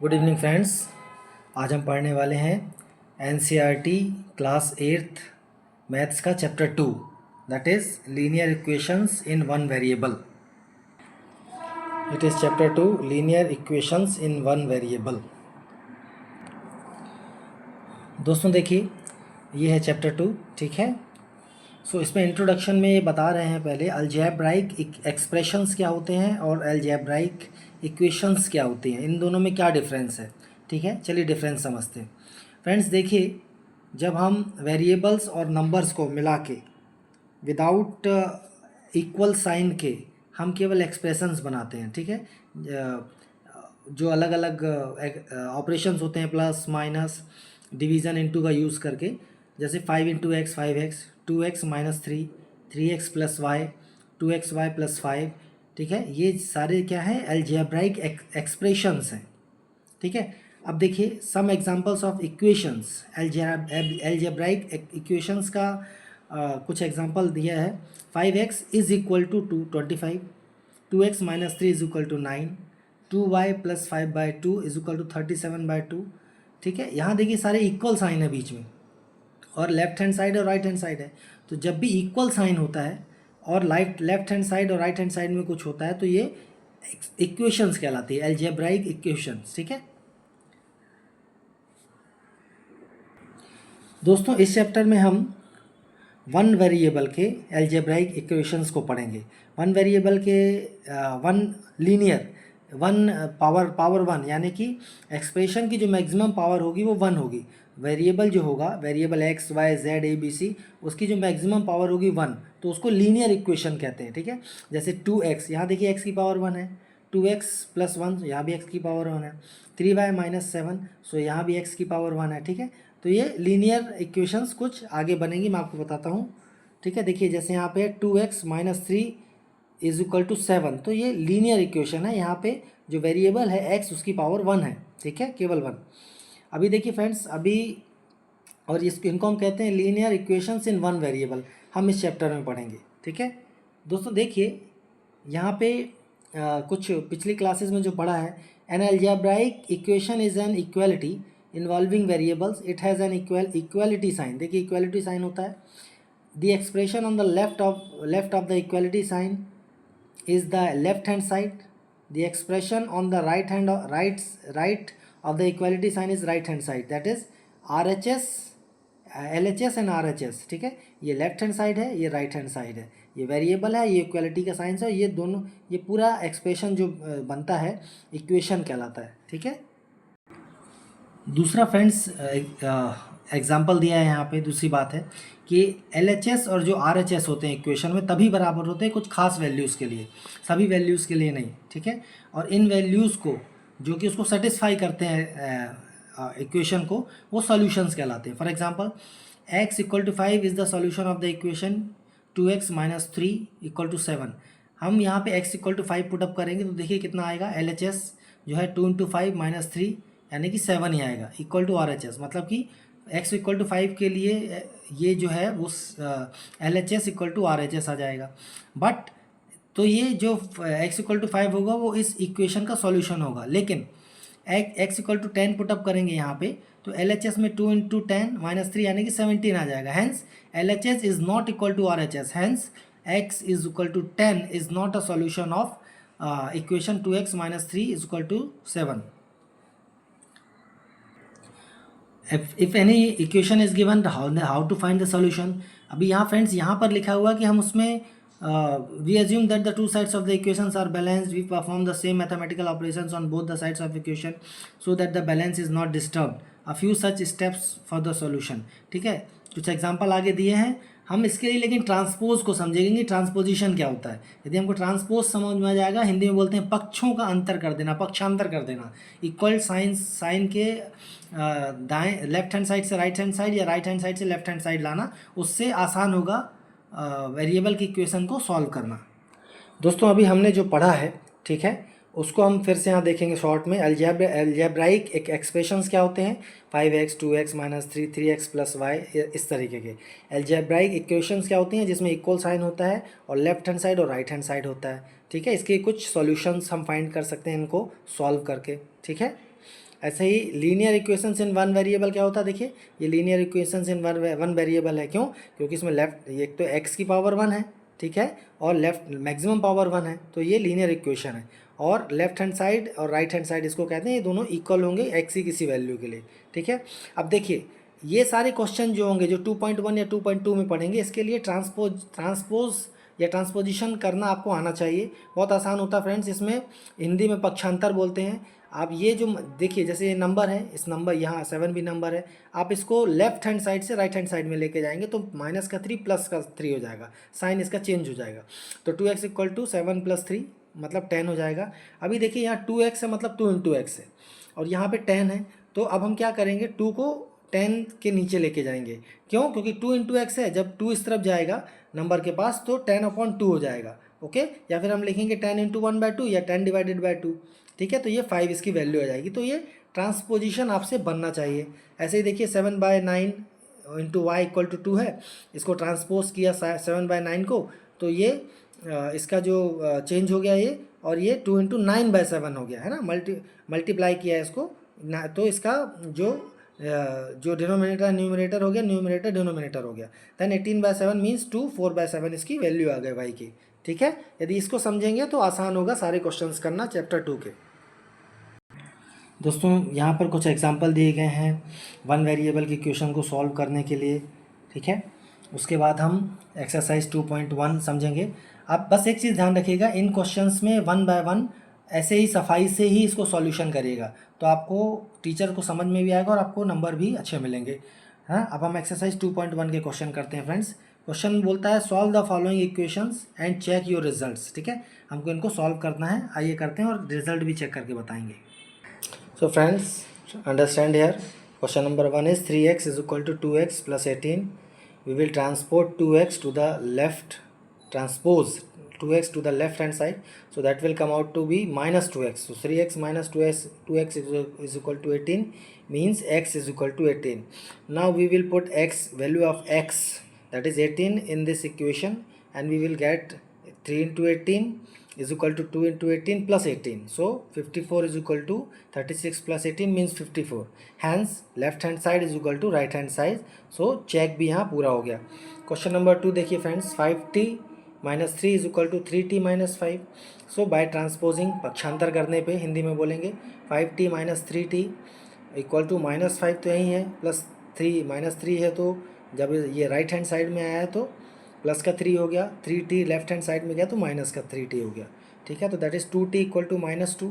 Good evening friends. आज हम पढ़ने वाले हैं एनसीईआरटी क्लास 8th मैथ्स का chapter 2, that is linear equations in one variable. It is chapter 2, linear equations in one variable. दोस्तों देखिए, ये है चैप्टर 2, ठीक है। इसमें इंट्रोडक्शन में ये बता रहे हैं पहले अलजेब्राइक एक्सप्रेशंस क्या होते हैं और अलजेब्राइक इक्वेशंस क्या होती हैं, इन दोनों में क्या डिफरेंस है, ठीक है। चलिए डिफरेंस समझते हैं। फ्रेंड्स देखिए, जब हम वेरिएबल्स और नंबर्स को मिला के विदाउट इक्वल साइन के हम केवल एक्सप्रेशंस बनाते हैं, ठीक है। जो अलग अलग ऑपरेशंस होते हैं, प्लस माइनस डिवीज़न इनटू का यूज़ करके, जैसे 5 into x 5x, 2x minus 3, 3x plus y, 2xy plus 5, ठीक है। ये सारे क्या है, अलजेब्राइक एक्सप्रेशंस हैं, ठीक है। अब देखिए some examples of equations, algebraic equations का कुछ एग्जांपल दिया है। 5x is equal to 25, 2x minus 3 is equal to 9, 2y plus 5/2 is equal to 37/2, ठीक है। यहाँ देखिए सारे इक्वल साइन है बीच में, और लेफ्ट हैंड साइड और राइट हैंड साइड है। तो जब भी इक्वल साइन होता है और लेफ्ट हैंड साइड और राइट हैंड साइड में कुछ होता है तो ये इक्वेशंस कहलाती है, अलजेब्राइक इक्वेशंस, ठीक है। दोस्तों इस चैप्टर में हम वन वेरिएबल के अलजेब्राइक इक्वेशंस को पढ़ेंगे। वन वेरिएबल के one linear one power one, यानी कि एक्सप्रेशन की जो मैक्सिमम पावर होगी वो वन होगी। वेरिएबल जो होगा, variable x y z a b c, उसकी जो मैक्सिमम पावर होगी वन, तो उसको लीनियर इक्वेशन कहते हैं, ठीक है। जैसे 2x, यहाँ देखिए x की पावर 1 है, 2x प्लस 1, यहाँ भी x की पावर 1 है, 3y माइनस 7, सो यहाँ भी x की पावर 1 है, ठीक है। तो ये लीनियर इक्वेशंस कुछ आगे बनेंगी, मैं आपको बताता हूँ, ठीक है। देखिए जैसे यहाँ पे 2x minus 3 is equal to 7, तो ये लीनियर इक्वेशन है। यहाँ पे जो वेरिएबल है x, उसकी पावर 1 है, ठीक है, केवल 1। अभी देखिए फ्रेंड्स, अभी और इनको हम कहते हैं linear equations in one variable, हम इस चैप्टर में पढ़ेंगे, ठीक है। दोस्तों देखिए यहाँ पे कुछ पिछली क्लासेस में जो पढ़ा है, an algebraic equation is an equality involving variables, it has an equality sign. देखिए इक्वालिटी साइन होता है, the expression on the left of the equality sign is the left hand side, the expression on the right of the equality sign is right hand side, that is RHS, LHS and RHS, ठीक है। ये left hand side है, ये right hand side है, ये variable है, ये equality का साइन है, ये दोनों, ये पूरा एक्सप्रेशन जो बनता है इक्वेशन कहलाता है, ठीक है। दूसरा फ्रेंड्स एग्जाम्पल दिया है यहाँ पे, दूसरी बात है कि LHS और जो RHS होते हैं इक्वेशन में तभी बराबर होते हैं कुछ खास वैल्यूज़ के लिए, सभी वैल्यूज़ के लिए नहीं, ठीक है। और इन वैल्यूज़ को जो कि उसको सेटिस्फाई करते हैं इक्वेशन को, वो सॉल्यूशंस कहलाते हैं। For example x equal to 5 is the solution of the equation 2x minus 3 equal to 7। हम यहाँ पे x इक्वल टू 5 पुटअप करेंगे तो देखिए कितना आएगा, LHS जो है 2 इंटू 5 माइनस 3 यानी कि 7 ही आएगा, इक्वल टू RHS, मतलब कि x इक्वल टू 5 के लिए ये जो है वो LHS इक्वल टू RHS आ जाएगा। बट तो ये जो x इक्वल टू 5 होगा वो इस इक्वेशन का सॉल्यूशन होगा, लेकिन x इक्वल टू 10 पुटअप करेंगे यहाँ पे तो LHS में 2 इंटू 10 माइनस 3 यानी कि 17 आ जाएगा। Hence LHS is not equal to RHS, hence x is equal to 10 is not a solution of equation 2x minus 3 is equal to 7। if any equation is given, how to find the solution। अभी यहाँ friends यहाँ पर लिखा हुआ कि हम उसमें we assume that the two sides of the equations are balanced, we perform the same mathematical operations on both the sides of equation so that the balance is not disturbed, a few such steps for the solution, ठीक है। कुछ example आगे दिए हैं हम इसके लिए, लेकिन ट्रांसपोज को समझेंगे, ट्रांसपोजिशन क्या होता है। यदि हमको ट्रांसपोज समझ में आ जाएगा, हिंदी में बोलते हैं पक्षों का अंतर कर देना, पक्षांतर कर देना, इक्वल साइन के दाएं लेफ्ट हैंड साइड से राइट हैंड साइड या राइट हैंड साइड से लेफ्ट हैंड साइड लाना, उससे आसान होगा वेरिएबल की इक्वेशन को सॉल्व करना। दोस्तों अभी हमने जो पढ़ा है, ठीक है, उसको हम फिर से यहाँ देखेंगे शॉर्ट में। अलजेब्राइक एक्सप्रेशंस क्या होते हैं, 5x 2x minus 3 3x plus y, इस तरीके के अलजेब्राइक इक्वेशंस क्या होती हैं जिसमें इक्वल साइन होता है और लेफ्ट हैंड साइड और राइट हैंड साइड होता है, ठीक है। इसके कुछ सॉल्यूशंस हम फाइंड कर सकते हैं इनको सॉल्व करके, ठीक है। ऐसे ही linear equations in one variable क्या होता है, देखिए ये linear equations in one variable है, क्यों? क्योंकि इसमें लेफ्ट एक तो x की पावर 1 है, ठीक है, और लेफ्ट मैक्सिमम पावर 1 है, तो ये लीनियर इक्वेशन है। और लेफ्ट हैंड साइड और राइट हैंड साइड इसको कहते हैं, ये दोनों इक्वल होंगे x की किसी वैल्यू के लिए, ठीक है। अब देखिए ये सारे क्वेश्चन जो होंगे जो 2.1 या 2.2 में पढ़ेंगे, इसके लिए ट्रांसपोज या ट्रांसपोजिशन करना आपको आना चाहिए। बहुत आसान होता है फ्रेंड्स, इसमें हिंदी में पक्षांतर बोलते हैं। आप ये जो देखिए जैसे ये नंबर है, इस नंबर यहाँ 7 भी नंबर है, आप इसको लेफ्ट हैंड साइड से राइट हैंड साइड में लेके जाएंगे तो माइनस का 3 प्लस का 3 हो जाएगा, साइन इसका चेंज हो जाएगा। तो 2x इक्वल टू 7 + 3 मतलब 10 हो जाएगा। अभी देखिए यहाँ 2x है मतलब 2 × x है, और यहाँ पे 10 है, तो अब हम क्या करेंगे, 2 को 10 के नीचे लेके जाएंगे। क्यों? क्योंकि 2 × x है, जब 2 इस तरफ जाएगा नंबर के पास तो 10/2 हो जाएगा, ओके। या फिर हम लिखेंगे 10 × 1/2 या 10/2, ठीक है। तो ये 5 इसकी वैल्यू आ जाएगी। तो ये ट्रांसपोजिशन आपसे बनना चाहिए। ऐसे ही देखिए 7/9 × y = 2 है, इसको ट्रांसपोज किया 7/9 को, तो ये इसका जो चेंज हो गया ये, और ये 2 × 9/7 हो गया है ना, मल्टीप्लाई किया है इसको ना, तो इसका जो डिनोमिनेटर न्यूमरेटर हो गया, न्यूमरेटर डिनोमिनेटर हो गया। देन 18/7 मीन्स 2, 4/7 इसकी वैल्यू आ गई y की, ठीक है। यदि इसको समझेंगे तो आसान होगा सारे क्वेश्चंस करना चैप्टर 2 के। दोस्तों यहाँ पर कुछ एग्जांपल दिए गए हैं वन वेरिएबल की इक्वेशन को सॉल्व करने के लिए, ठीक है। उसके बाद हम एक्सरसाइज 2.1 समझेंगे। आप बस एक चीज़ ध्यान रखिएगा, इन क्वेश्चंस में 1 बाय 1 ऐसे ही सफाई से ही इसको सॉल्यूशन करिएगा, तो आपको टीचर को समझ में भी आएगा और आपको नंबर भी अच्छे मिलेंगे। हाँ, अब हम एक्सरसाइज 2.1 के क्वेश्चन करते हैं फ्रेंड्स। क्वेश्चन बोलता है solve the following equations and check your results, ठीक है। हमको इनको सॉल्व करना है, आइए करते हैं और रिजल्ट भी चेक करके बताएंगे। So friends, understand here. Question number 1 is 3x is equal to 2x plus 18. We will transport 2x to the left, transpose 2x to the left hand side. So that will come out to be minus 2x. So 3x minus 2x is equal to 18 means x is equal to 18. Now we will put x, value of x, that is 18, in this equation, and we will get 3 × 18 is equal to 2 × 18 plus 18. So 54 is equal to 36 plus 18 means 54. Hence left hand side is equal to right hand side. So check भी यहाँ पूरा हो गया। Question number 2 देखिए friends, 5t minus 3 is equal to 3t minus 5. So by transposing, पक्षांतर करने पे हिंदी में बोलेंगे 5t minus 3t equal to -5 तो यही है, प्लस 3 -3 है, तो जब ये राइट हैंड साइड में आया है तो प्लस का 3 हो गया, 3t लेफ्ट हैंड साइड में गया तो माइनस का 3t हो गया, ठीक है। तो that is 2t equal to -2,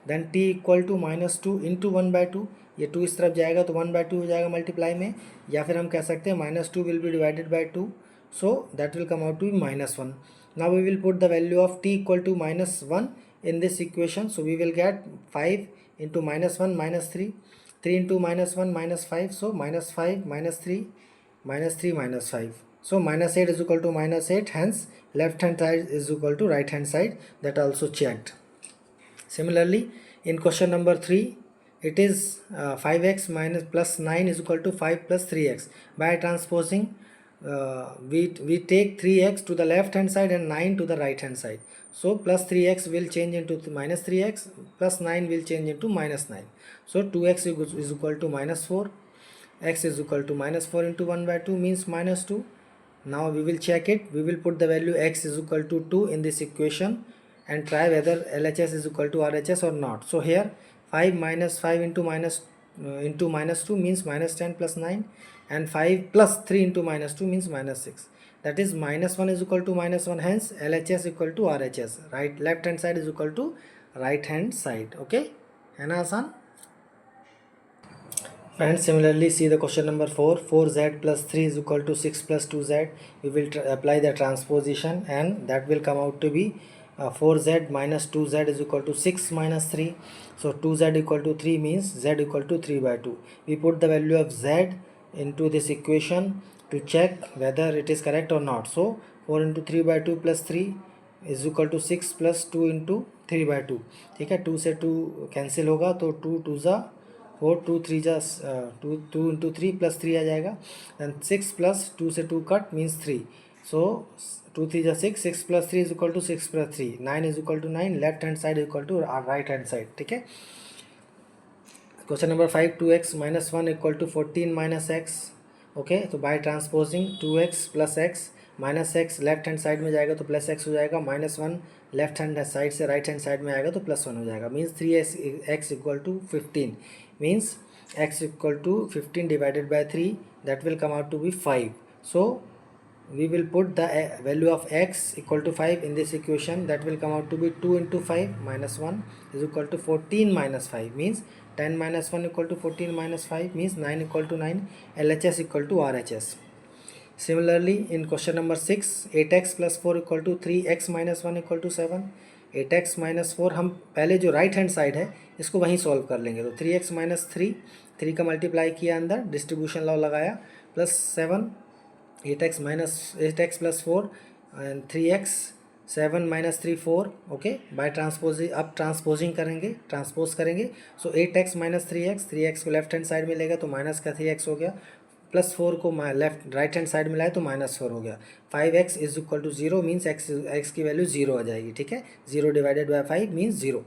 then t equal to -2 into 1/2, ये 2 इस तरफ जाएगा तो 1/2 हो जाएगा मल्टीप्लाई में, या फिर हम कह सकते हैं -2 will be divided by 2, so that will come out to be -1. Now we will put the value of t equal to -1 in this equation, so we will get 5 into -1 -3, 3 into -1 -5, so -5 -3 -3 -5, so -8 is equal to -8, hence left hand side is equal to right hand side, that also checked. Similarly in question number 3 it is 5x minus plus 9 is equal to 5 plus 3x. By transposing we take 3x to the left hand side and 9 to the right hand side, so plus 3x will change into minus 3x, plus 9 will change into -9, so 2x is equal to -4, x is equal to -4 into 1/2 means -2. Now we will check it, we will put the value x is equal to 2 in this equation and try whether LHS is equal to RHS or not. So here 5 minus 5 into -2 means -10 plus 9, and 5 plus 3 into -2 means -6. That is -1 is equal to -1, hence LHS equal to RHS. Right, left hand side is equal to right hand side. Okay, है ना आसान friends? Similarly see the question number 4, 4z plus 3 is equal to 6 plus 2z. We will apply the transposition and that will come out to be 4z minus 2z is equal to 6 minus 3. So 2z equal to 3 means z equal to 3/2. We put the value of z into this equation to check whether it is correct or not. So 4 into 3/2 plus 3 is equal to 6 plus 2 into 3/2, ठीक है। 2 से 2 cancel होगा तो 2 2 ज़ा 4, 2 3 जा 2 into 3 plus 3 आ जाएगा, and 6 plus 2 से 2 cut means 3, सो 2 3 जा 6, 6 plus 3 is equal to 6 plus 3, 9 is equal to 9, left hand side equal to right hand side, ठीक है। Question number 5, 2x minus 1 equal to 14 minus x. Okay, तो by transposing 2x plus x minus x left hand side में जाएगा तो plus x हो जाएगा, minus one left hand side से right hand side में आएगा तो प्लस वन हो जाएगा. Means 3x equal to 15. Means x equal to 15 divided by 3, that will come out to be 5. So we will put the value of x equal to 5 in this equation. That will come out to be 2 into 5 minus 1 is equal to 14 minus 5, means 10 minus 1 equal to 14 minus 5 means 9 equal to 9. LHS equal to RHS. Similarly, in question number 6, 8x plus 4 equal to 3x minus 1 equal to 7. 8x minus 4 हम पहले जो right hand side है इसको वहीं solve कर लेंगे. तो 3x minus 3 का मल्टीप्लाई किया अंदर, डिस्ट्रीब्यूशन लॉ लगाया, plus 7 8x plus 4 and 3x 7 minus 3 4. Okay, bye transposing, अब ट्रांसपोजिंग करेंगे, ट्रांसपोज करेंगे. सो 8x माइनस 3x को लेफ्ट हैंड साइड में लेगा तो माइनस का 3x हो गया, प्लस 4 को लेफ्ट राइट हैंड साइड में लाए तो माइनस 4 हो गया. 5x is equal to 0 means x की वैल्यू 0 आ जाएगी. ठीक है, 0 divided by 5 means 0.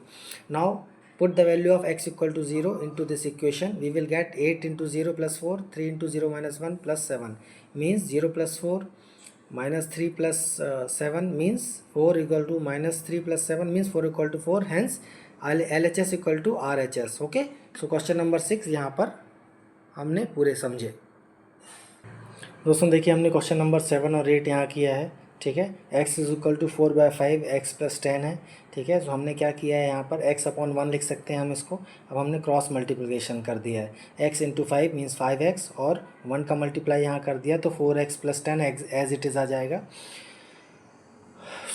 Now put the value of x equal to 0 into this equation. We will get 8 into 0 plus 4, 3 into 0 minus 1 plus 7 means 0 plus 4 minus 3 plus 7 means 4 equal to minus 3 plus 7 means 4 equal to 4. Hence LHS equal to RHS. Okay, so question number 6 यहाँ पर हमने पूरे समझे. दोस्तों देखिए, हमने question number 7 और 8 यहाँ किया है. ठीक है, x is equal to 4/5, x plus 10 है. ठीक है, तो हमने क्या किया है यहाँ पर, x अपॉन 1 लिख सकते हैं हम इसको. अब हमने क्रॉस मल्टीप्लिकेशन कर दिया है. x इंटू 5 मीन्स 5x और 1 का मल्टीप्लाई यहाँ कर दिया तो 4x plus 10 as it is आ जाएगा.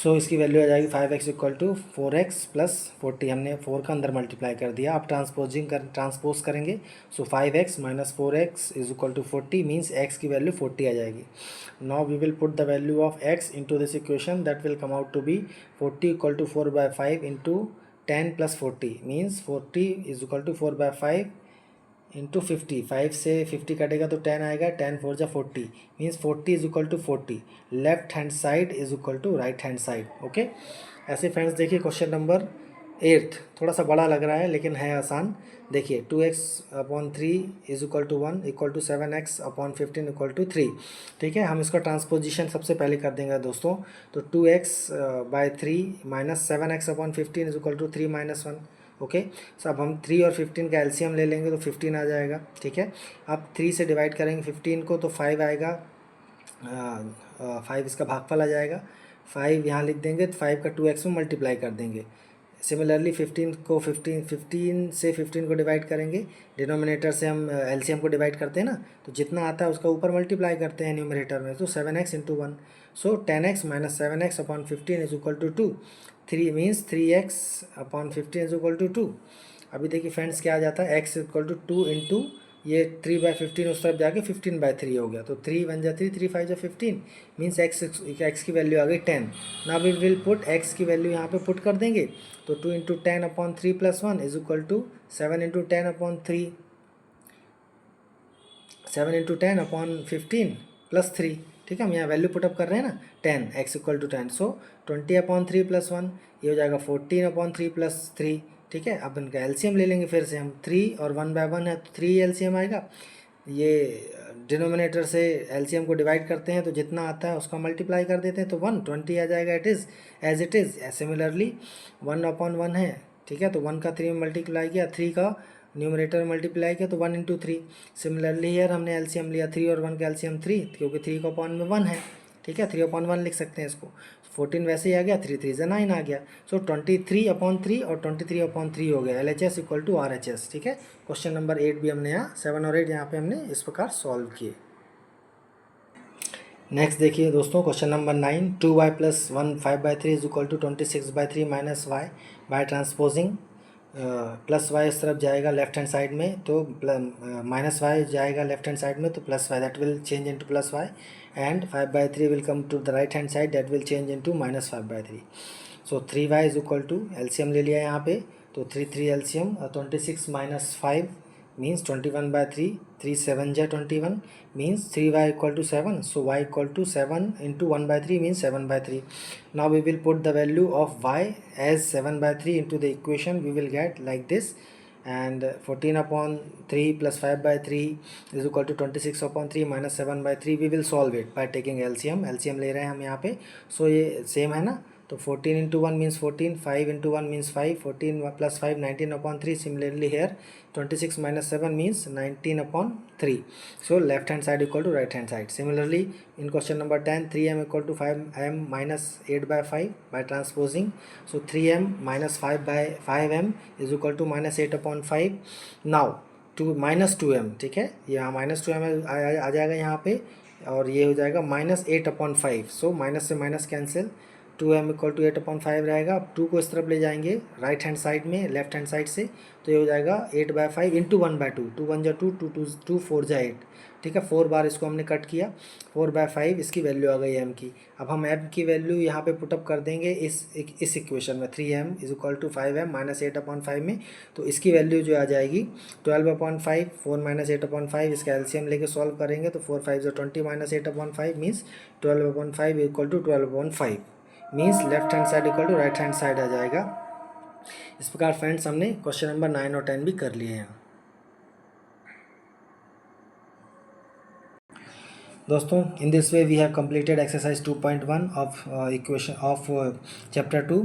सो इसकी वैल्यू आ जाएगी 5x equal to 4x plus 40. हमने 4 का अंदर मल्टीप्लाई कर दिया. अब ट्रांसपोज करेंगे. So 5x minus 4x is equal to 40 means x की वैल्यू 40 आ जाएगी. Now we will put the value of x into this equation. That will come out to be 40 equal to 4/5 into 10 plus 40 means 40 is equal to 4/5 into 50. 5 से 50 कटेगा तो 10 आएगा. 10 4 जा 40 means 40 is equal to 40. Left hand side is equal to right hand side. Okay, ऐसे friends देखिए question number 8 थोड़ा सा बड़ा लग रहा है लेकिन है आसान. देखिए 2x upon 3 is equal to 1 equal to 7x upon 15 equal to 3. ठीक है, हम इसका ट्रांसपोजिशन सबसे पहले कर देंगे दोस्तों. तो 2x by 3 minus 7x upon 15 is equal to 3 minus 1. Okay, so अब हम 3 और 15 का एलसीएम ले लेंगे तो 15 आ जाएगा. ठीक है, अब 3 से डिवाइड करेंगे 15 को तो 5 आएगा. 5 इसका भागफल आ जाएगा. 5 यहाँ लिख देंगे तो 5 का 2x में मल्टीप्लाई कर देंगे. सिमिलरली 15 से 15 को डिवाइड करेंगे. डिनोमिनेटर से हम एलसीएम को डिवाइड करते हैं ना, तो जितना आता है उसका ऊपर मल्टीप्लाई करते हैं न्यूमरेटर में. तो 7x into 1. So 10x minus 7x upon 15 is equal to 2. 3 means 3x upon 15 is equal to 2. अभी देखिए फ्रेंड्स क्या आ जाता है, x इक्वल टू 2 इंटू ये 3/15 उस तरफ जाके 15/3 हो गया. तो 3 1 जा 3, 3 5 जा 15 मीन्स x की वैल्यू आ गई 10. Now we will put x की वैल्यू यहाँ पे पुट कर देंगे. तो 2 into 10 upon 3 plus 1 is equal to 7 into 10 upon 3, 7 into 10 upon 15 plus 3. ठीक है, हम यहाँ वैल्यू पुटअप कर रहे हैं ना, 10 x equal to 10. So 20 upon 3 plus 1 ये हो जाएगा 14 अपॉन 3 प्लस 3. ठीक है, अब इनका एलसीएम ले लेंगे फिर से हम. 3 और 1/1 है तो 3 एलसीएम आएगा. ये डिनोमिनेटर से एलसीएम को डिवाइड करते हैं तो जितना आता है उसका मल्टीप्लाई कर देते हैं तो 120 आ जाएगा. It is as it is. Similarly 1/1 है. ठीक है, तो 1 का 3 में मल्टीप्लाई किया, 3 का न्यूमरेटर में मल्टीप्लाई किया तो 1 इंटू 3. सिमिलरली हियर हमने एलसीएम लिया 3 और 1 का एलसीएम 3 क्योंकि 3 का अपॉन में 1 है. ठीक है, 3/1 लिख सकते हैं इसको. 14 वैसे ही आ गया, 3 3 से 9 आ गया. सो 23/3 और 23/3 हो गया. LHS equal to RHS. ठीक है, क्वेश्चन नंबर 8 भी हमने यहाँ 7 और 8 यहाँ पे हमने इस प्रकार सॉल्व किए. नेक्स्ट देखिए दोस्तों question number 9, 2y plus 1 5/3 is equal to 26/3 minus y. By transposing plus y इस तरफ जाएगा लेफ्ट हैंड साइड में तो माइनस वाई जाएगा लेफ्ट हैंड साइड में तो plus y, that will change into plus y. And 5/3 will come to the right hand side, that will change into minus 5/3. So 3y is equal to LCM ले लिया यहाँ पे तो 3 LCM 26 minus 5 means 21/3. 3 7 ja 21 means 3y equal to 7. So y equal to 7 into 1/3 means 7/3. Now we will put the value of y as 7/3 into the equation. We will get like this. and 14/3 plus 5/3 is equal to 26/3 minus 7/3. We will solve it by taking LCM ले रहे हैं हम यहाँ पे. So ये same है ना, तो 14 into 1 means 14, 5 into 1 means 5, 14 plus 5 19/3. Similarly here 26 minus 7 means 19/3. So left hand side equal to right hand side. Similarly in question number 10, 3m equal to 5m minus 8/5 by transposing. So 3m minus 5/5m is equal to minus 8/5. Now minus 2m, ठीक है, यहाँ minus 2m आ जाएगा यहाँ पे, और ये हो जाएगा minus 8/5. सो माइनस से minus cancel, 2m equal to 8/5 रहेगा. अब 2 को इस तरफ ले जाएंगे राइट हैंड साइड में, लेफ्ट हैंड साइड से, तो ये हो जाएगा 8/5 इंटू 1/2. 2 1 जा 2, 2 4 जा 8. ठीक है, 4 बार इसको हमने कट किया. 4/5 इसकी वैल्यू आ गई m की. अब हम m की वैल्यू यहाँ पे पुटअप कर देंगे इस इक्वेशन में. 3m is equal to 5m minus 8/5 में. तो इसकी वैल्यू जो आ जाएगी 12/5. 4 माइनस 8/5, इसका एलसीएम लेके सॉल्व करेंगे तो 4 5 20 minus 8/5 means 12/5 equal to 12/5. Means left hand side equal to right hand side आ जाएगा. इस प्रकार फ्रेंड्स हमने क्वेश्चन नंबर 9 और 10 भी कर लिए हैं. दोस्तों, in this way we have completed exercise 2.1 of equation of chapter 2.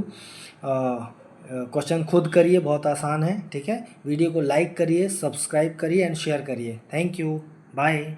Question खुद करिए, बहुत आसान है. ठीक है, वीडियो को लाइक करिए, सब्सक्राइब करिए एंड शेयर करिए. Thank you, bye.